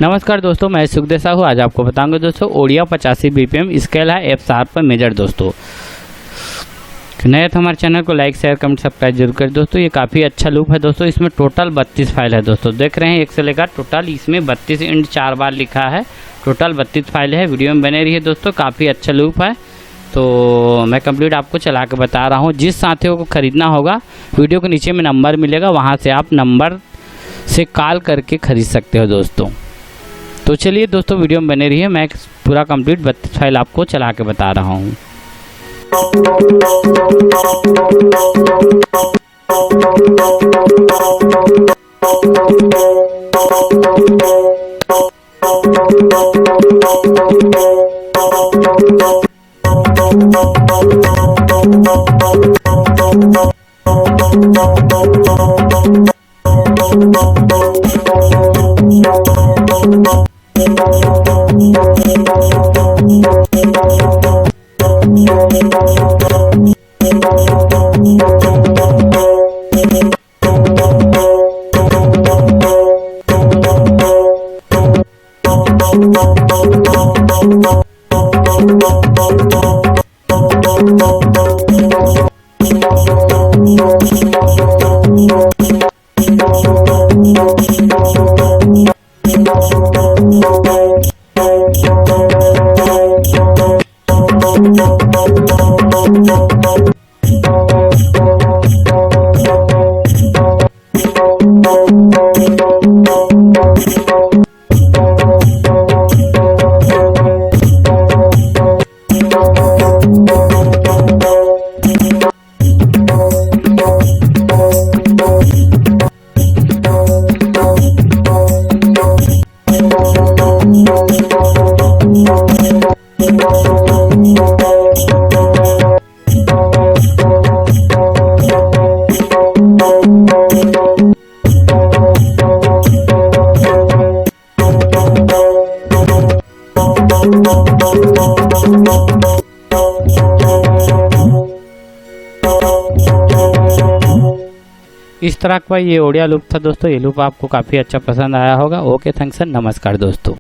नमस्कार दोस्तों, मैं सुखदेव साहू। आज आपको बताऊंगा दोस्तों ओडिया 85 BPM स्केल है F शार्प पर मेजर। दोस्तों नए तो हमारे चैनल को लाइक शेयर कमेंट सब्सक्राइब जरूर करें। दोस्तों ये काफ़ी अच्छा लूप है। दोस्तों इसमें टोटल 32 फाइल है। दोस्तों देख रहे हैं एक से लेकर टोटल इसमें 32 इंड 4 बार लिखा है। टोटल 32 फाइल है। वीडियो में बने रही है दोस्तों, काफ़ी अच्छा लूप है। तो मैं कंप्लीट आपको चला के बता रहा हूँ। जिस साथियों को ख़रीदना होगा वीडियो के नीचे में नंबर मिलेगा, वहाँ से आप नंबर से कॉल करके ख़रीद सकते हो दोस्तों। तो चलिए दोस्तों वीडियो में बने रहिए, मैं पूरा कंप्लीट 32 फाइल आपको चला के बता रहा हूँ। इस तरह का ये ओडिया लूप था दोस्तों। ये लूप आपको काफ़ी अच्छा पसंद आया होगा। ओके, थैंक्स, नमस्कार दोस्तों।